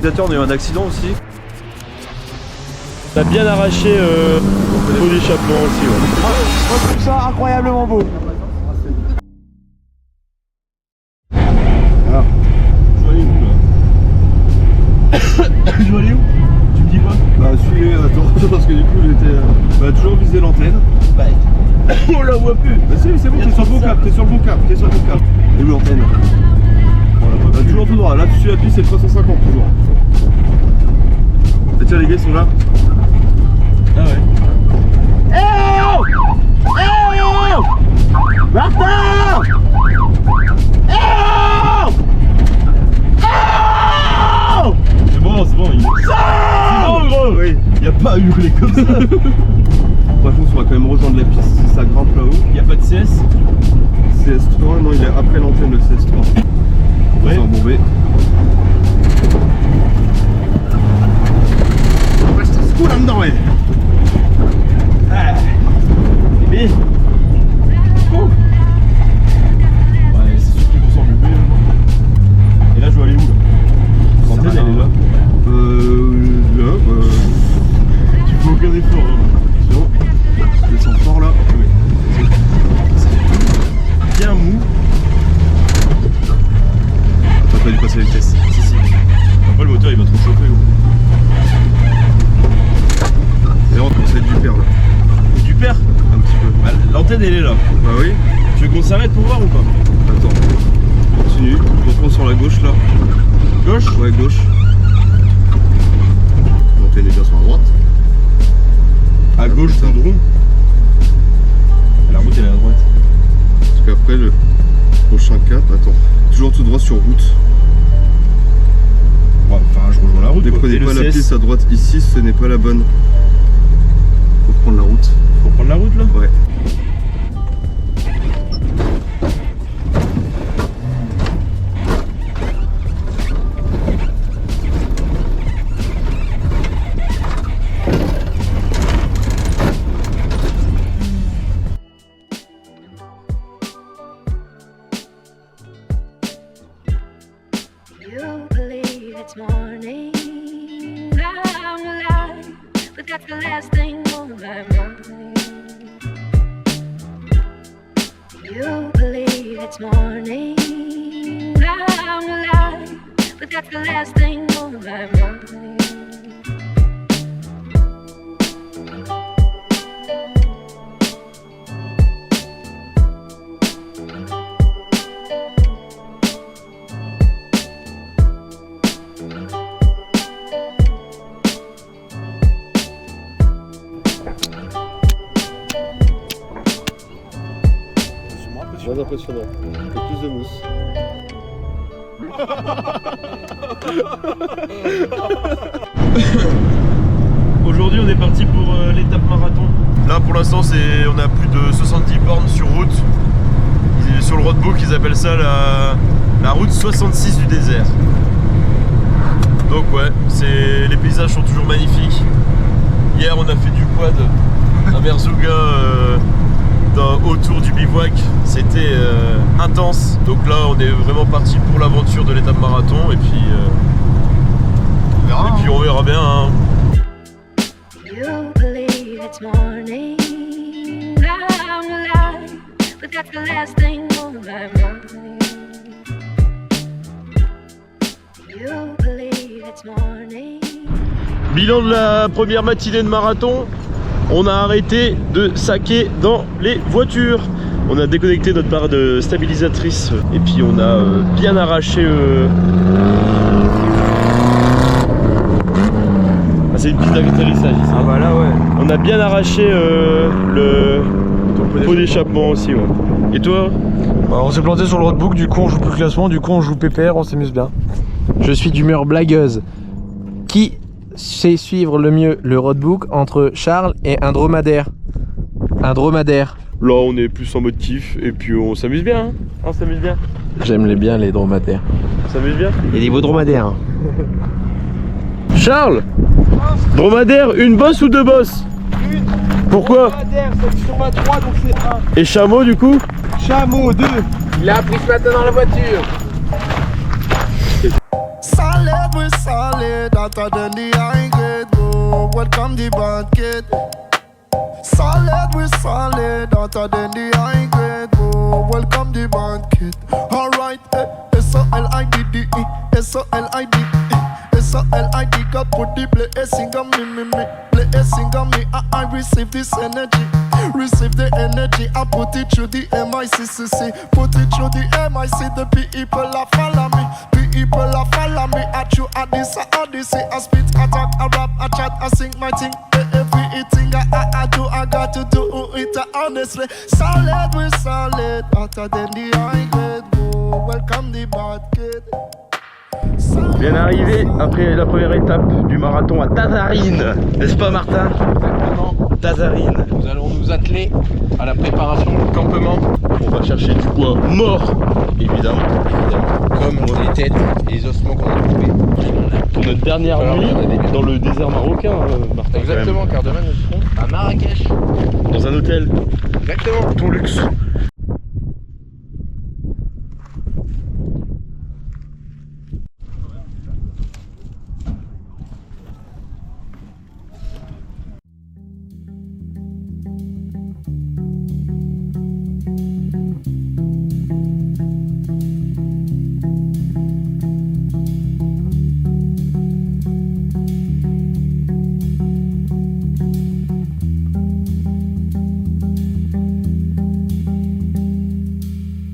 stabilisateur, on a eu un accident aussi. On a bien arraché le pot d'échappement aussi. Ouais. Moi je trouve ça incroyablement beau. Ah. Je vais aller où là? Je vais aller où? Tu me dis quoi? Bah suivez, attends, parce que du coup j'étais toujours viser l'antenne. Bah, on la voit plus. Bah si, c'est bon, t'es sur le bon cap, t'es sur le bon cap, t'es sur le bon cap. Et où l'antenne? Voilà, bah, toujours tout droit, là tu suis la piste, c'est le 350 toujours. Et tiens, les gars ils sont là. Ah ouais. Oh oh Martin oh oh C'est bon, il est. C'est bon, gros. Oui. Y a pas à hurler comme ça. Par contre, on va quand même rejoindre la piste si ça grimpe là-haut. Y a pas de CS? CS3, non, il est après l'antenne le CS3. Ouais. C'est un bombé. Reste ce coup là-dedans, ouais. Ah. Bébé. Oh. Ouais, c'est sûr qu'il faut s'en bébé. Et là, je dois aller où là? L'antenne, elle est là. Là, Tu fais aucun effort. Hein. non. Je descends fort là. Bien mou. T'as pas dû passer la vitesse. Si, si. Après, le moteur il va trop chauffer. Gros. Et on commence à être du père là. Du père? Un petit peu. Bah, l'antenne elle est là. Bah oui. Tu veux qu'on s'arrête pour voir ou pas? Attends. Continue. On reprend sur la gauche là. Gauche? Ouais, gauche. L'antenne est bien sur la droite. À gauche, putain. goudron. La route elle est à droite. Parce qu'après le prochain cap, attends. Toujours tout droit sur route. Ouais, enfin, je rejoins la route. Ne quoi. prenez Et pas le la CS? piste à droite ici, ce n'est pas la bonne. Faut prendre la route. Faut prendre la route là? Ouais. You believe it's morning, I'm alive, but that's the last thing on my mind. You believe it's morning, I'm alive, but that's the last thing on my mind. Moins impressionnant. Un peu plus de mousse. Aujourd'hui on est parti pour l'étape marathon. Là pour l'instant on a plus de 70 bornes sur route. Sur le roadbook ils appellent ça la route 66 du désert. Donc ouais, les paysages sont toujours magnifiques. Hier on a fait du quad à Merzouga autour du bivouac, c'était intense. Donc là on est vraiment parti pour l'aventure de l'étape marathon et puis on verra bien. Hein. You believe it's morning, I'm alive, but that's the last thing on my mind. You believe it's morning. Bilan de la première matinée de marathon, on a arrêté de saquer dans les voitures. On a déconnecté notre barre de stabilisatrice et puis on a bien arraché. Ah, c'est une piste d'atterrissage ici. Ah bah là ouais. On a bien arraché le pot d'échappement aussi. Ouais. Et toi? Bah, on s'est planté sur le roadbook, du coup on joue plus classement, du coup on joue PPR, on s'amuse bien. Je suis d'humeur blagueuse. Qui sait suivre le mieux le roadbook entre Charles et un dromadaire? Un dromadaire. Là on est plus en mode kiff et puis on s'amuse bien. Hein, on s'amuse bien. J'aime bien les dromadaires. On s'amuse bien. Et des beaux dromadaires. Charles, dromadaire, une bosse ou deux bosses? Une. Pourquoi? Dromadaire, section 23, donc c'est 1. Et chameau du coup? Chameau 2. Il a appris ce matin dans la voiture. Solid we're solid, hotter than the high grade. Whoa, welcome the bad kid. Solid, we're solid, hotter than the high grade. Whoa, welcome the bad kid. Alright, S-O-L-I-D-D-E, S-O-L-I-D-E, S-O-L-I-D, God put the blessing on me, blessing on me. I receive this energy, receive the energy. I put it through the M-I-C-C-C, put it through the M-I-C. The people are follow me, people are follow me. I chew at this, I spit, I talk, I rap, I chat, I sing my thing. Everything I do, I got to do it honestly. Solid, we're solid, hotter than the high grade. Whoa, welcome the bad kid. Bien arrivé après la première étape du marathon à Tazarine, n'est-ce pas Martin? Exactement. Tazarine. Nous allons nous atteler à la préparation du campement. On va chercher du bois mort, évidemment. Comme les têtes et les ossements qu'on a trouvés. Pour notre dernière Alors, nuit on a des buts. dans le désert marocain, Martin. Exactement, car demain nous serons à Marrakech. quand même. Dans un hôtel, Exactement. tout luxe.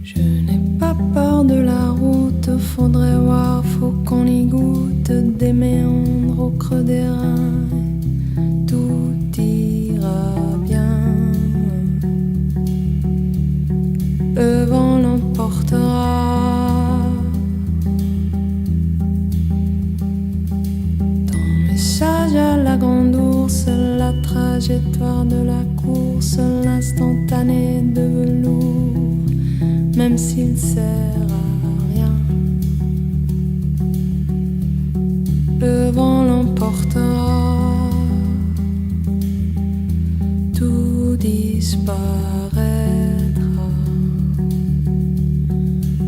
Je n'ai pas peur de la route, faudrait voir, faut qu'on y goûte des méandres au creux des reins. Tout ira bien. Le vent l'emportera. Dans message à la grande ours, la trajectoire de la course, l'instantané de velours. Même s'il sert à rien, le vent l'emportera, tout disparaîtra,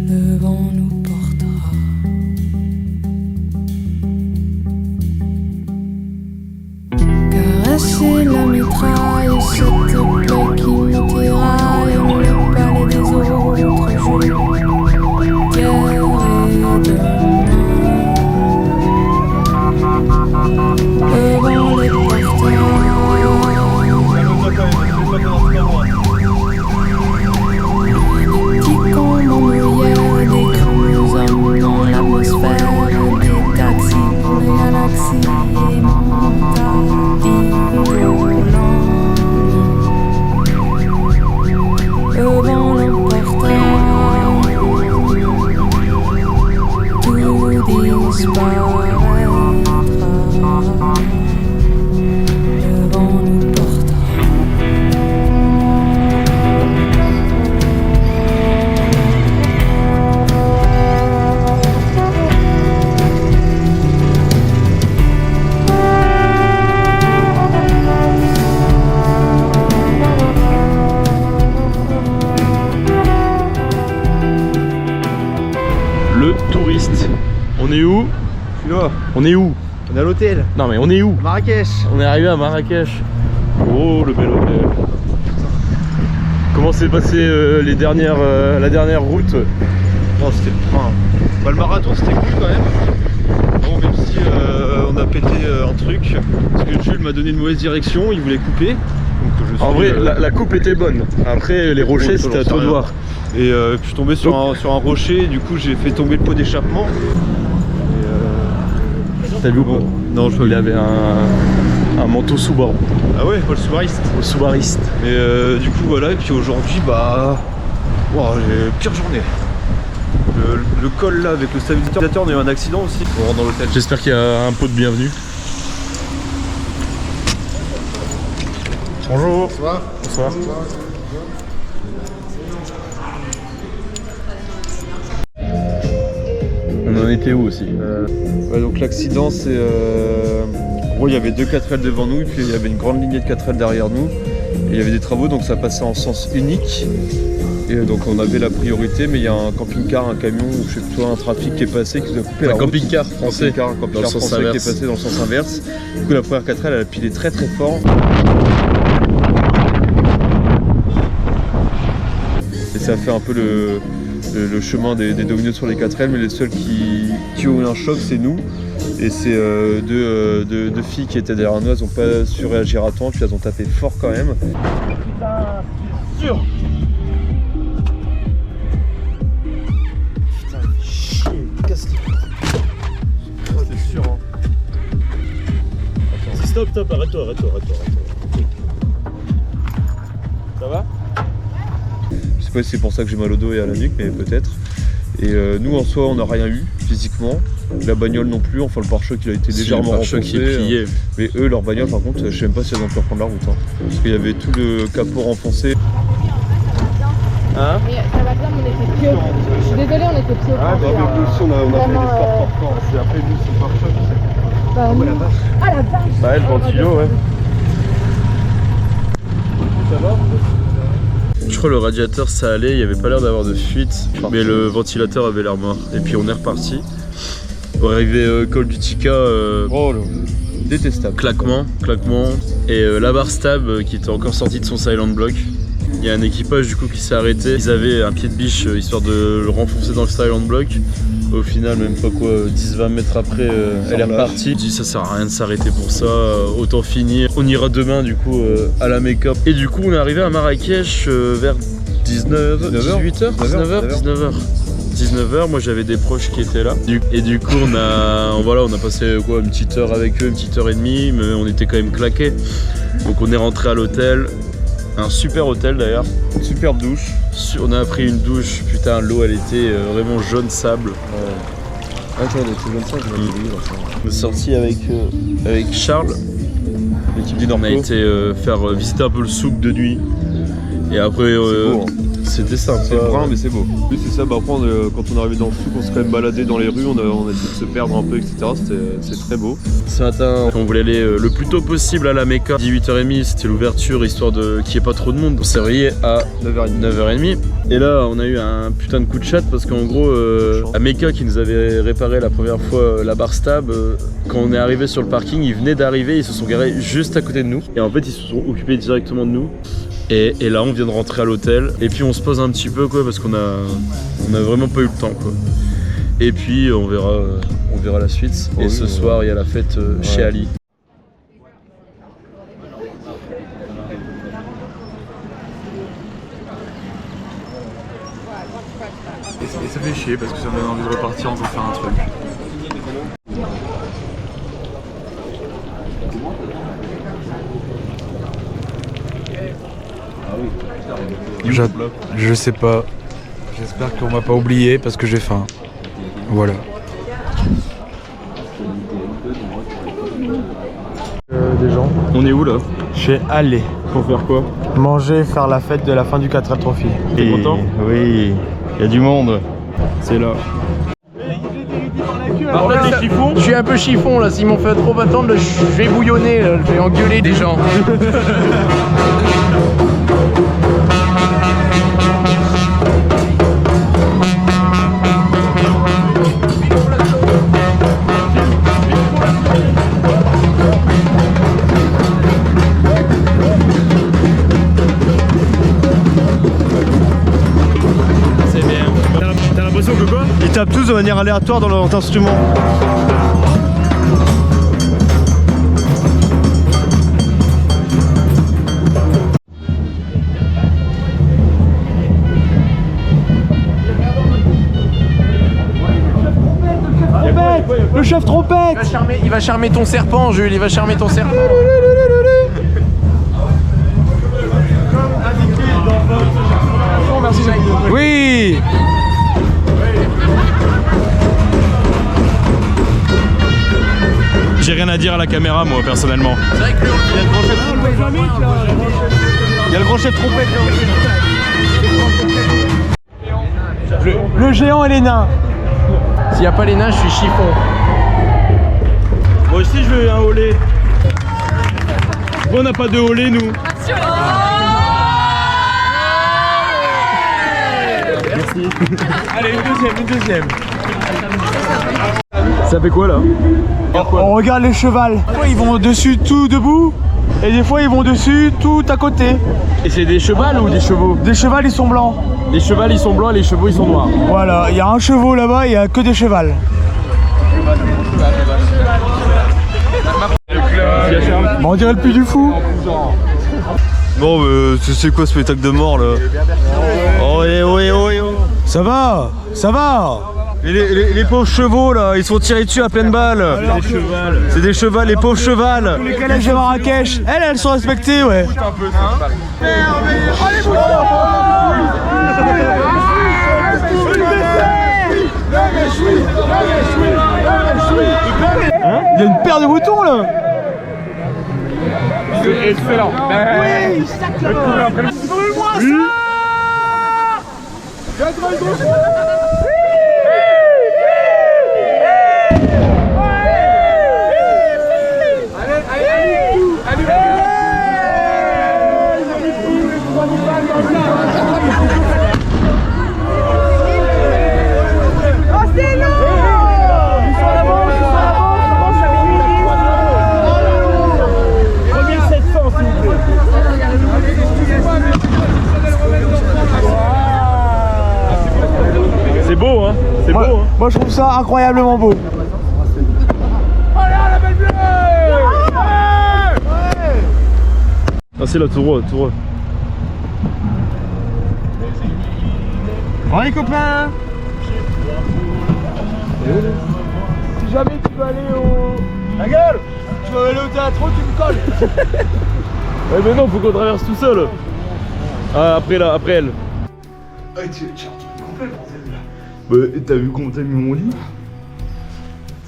le vent nous portera. Caresser la mitraille, cette plaie qui me tiraille, le palais des autres jours, hier et demain. Le vent les portera. Petits combes en bruyère, des creux hommes dans l'atmosphère, des taxis pour les galaxies et mon tapis roulant. Le vent l'emportera, tout disparaîtra, le vent nous portera. Le touriste. On est où? Là, On est où? on est à l'hôtel, Non mais on est où? Marrakech. On est arrivé à Marrakech. Oh le bel hôtel. Comment s'est passé la dernière route? Non, c'était bah, le marathon, c'était cool quand même. Bon, même si on a pété un truc, parce que Jules m'a donné une mauvaise direction, il voulait couper. Donc, je suis, En vrai, la coupe était bonne. Après, les rochers, c'était à toi de voir. Et puis je suis tombé sur un rocher, du coup j'ai fait tomber le pot d'échappement. T'as vu ou pas? Non, je Il avait un manteau sous-bord. Ah ouais, Paul Soubariste. Sous-bariste. Mais du coup voilà, et puis aujourd'hui bah wow, j'ai pire journée. Le col là avec le stabilisateur, on a eu un accident aussi. On rentre dans l'hôtel. J'espère qu'il y a un pot de bienvenue. Bonjour. Bonsoir. Bonsoir. On en était où aussi? Ouais, donc l'accident c'est en gros il y avait deux 4L devant nous et puis il y avait une grande lignée de 4L derrière nous Et il y avait des travaux, donc ça passait en sens unique. Et donc on avait la priorité, mais il y a un camping-car, un camion, ou je sais pas, un trafic qui est passé, qui nous a coupé la route. camping-car français. Un camping-car Dans le sens français qui est inverse. passé dans le sens inverse. Du coup la première 4L, elle a pilé très très fort. Et ça a fait un peu le chemin des dominos sur les 4L, mais les seuls qui ont eu un choc, c'est nous. Et c'est deux filles qui étaient derrière nous, elles n'ont pas su réagir à temps, puis elles ont tapé fort quand même. Putain, c'est sûr. Putain, chier, casse-les. C'est sûr, hein. Stop, arrête-toi. Ça va? Je sais pas si c'est pour ça que j'ai mal au dos et à la nuque, mais peut-être. Et nous en soi on n'a rien eu physiquement, la bagnole non plus, enfin le pare-choc il a été légèrement renfoncé, qui est plié. mais eux leur bagnole par contre je sais même pas si elles ont pu reprendre la route, hein, parce qu'il y avait tout le capot renfoncé. Hein? Mais ça va bien, mais on était pieds. Je suis désolée, on était pieds. Ah bah nous aussi on a fait Vraiment, des sports fort, c'est après nous c'est le pare-choc. Bah, nous- Ah la vache. Bah elle, le ventilo, ouais. Ça va? Je crois le radiateur ça allait, il n'y avait pas l'air d'avoir de fuite, mais le ventilateur avait l'air mort. Et puis on est reparti. Pour arriver col du Tika, Oh là, détestable. claquement. Et la barre stab qui était encore sortie de son silent block. Il y a un équipage du coup qui s'est arrêté. Ils avaient un pied de biche histoire de le renfoncer dans le silent block. Au final, même pas quoi, 10-20 mètres après, elle est repartie. Je dis ça sert à rien de s'arrêter pour ça, autant finir. On ira demain du coup à la Mecca. Et du coup on est arrivé à Marrakech vers 19h. Moi j'avais des proches qui étaient là. Et du coup on a passé quoi, une petite heure avec eux, une petite heure et demie, mais on était quand même claqués. Donc on est rentré à l'hôtel. Un super hôtel d'ailleurs. Une superbe douche. On a pris une douche, putain l'eau elle était vraiment jaune sable. Attends, c'est comme ça que je l'ai oublié. On est sorti avec Charles. L'équipe du On a Norco. été faire visiter un peu le souk de nuit. Et après C'est beau, hein. c'était sympa. C'est brun mais c'est beau. Oui c'est ça, bah après quand on est arrivé dans le souk, on s'est quand même baladé dans les rues, on a essayé de se perdre un peu, etc. C'est très beau. Ce matin, on voulait aller le plus tôt possible à la Mecca. 18h30, c'était l'ouverture, histoire qu'il n'y ait pas trop de monde. On s'est réveillé à 9h30. Et là, on a eu un putain de coup de chat parce qu'en gros, à Mecca qui nous avait réparé la première fois la barre stab, quand on est arrivé sur le parking, ils venaient d'arriver, ils se sont garés juste à côté de nous. Et en fait, ils se sont occupés directement de nous. Et là, on vient de rentrer à l'hôtel. Et puis, on se pose un petit peu, quoi, parce qu'on a vraiment pas eu le temps, quoi. Et puis, on verra la suite. Et ce soir, il y a la fête chez Ali. Et ça fait chier parce que ça me donne envie de repartir encore faire un truc. Je sais pas. J'espère qu'on m'a pas oublié parce que j'ai faim. Voilà. Des gens. On est où là? Chez Allé. Pour faire quoi? Manger, faire la fête de la fin du 4L Trophy. T'es content? Oui, il y a du monde. C'est là. Je suis un peu chiffon là, s'ils m'ont fait trop attendre, là, je vais bouillonner, là, je vais engueuler des gens. C'est bien. T'as l'impression que quoi? Ils tapent tous de manière aléatoire dans leur instrument. Le chef trompette! Il va charmer ton serpent, Jules, il va charmer ton serpent. Oui! J'ai rien à dire à la caméra moi personnellement. C'est vrai que lui, Il y a le grand chef trompette là. le géant et les nains. S'il n'y a pas les nains, je suis chiffon. Moi aussi je veux un holé. Pourquoi on n'a pas de holé nous? Allez, une deuxième. Ça fait quoi là? On regarde les chevals. Des fois, ils vont dessus tout debout. Et des fois, ils vont dessus tout à côté. Et c'est des chevals ou des chevaux? Des chevals, ils sont blancs. Les chevals ils sont blancs et les chevaux ils sont noirs. Voilà, il y a un chevaux là-bas, il y a que des chevals. Bon, on dirait le Puy du Fou. Bon, c'est quoi ce spectacle de mort là? Oh, Ça va, ça va. Et les pauvres chevaux là, ils sont tirés dessus à pleine balle. C'est des chevals, les pauvres chevals. Les calèches de Marrakech, elles sont respectées, ouais. Il y a une paire de moutons là. C'est excellent. Oui, C'est beau, hein? C'est beau, hein? Moi je trouve ça incroyablement beau. Ah, c'est là, tout droit, tout droit. Bon les copains, si jamais tu veux aller au... La gueule, tu veux aller au théâtre, tu me colles. Ouais, mais non, faut qu'on traverse tout seul. Ah, après là, après elle. Ah, tu complet, bordel là. Bah, t'as vu comment t'as mis mon lit?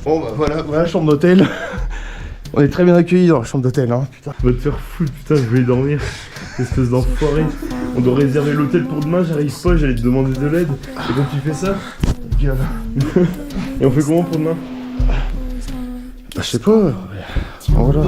Bon bah voilà la chambre d'hôtel. On est très bien accueillis dans la chambre d'hôtel, hein, putain. Va te faire foutre, putain, je voulais dormir. Espèce d'enfoiré. On doit réserver l'hôtel pour demain, j'arrive pas, j'allais te demander de l'aide. Et quand tu fais ça, Gueule. et on fait comment pour demain? Bah je sais pas. Voilà.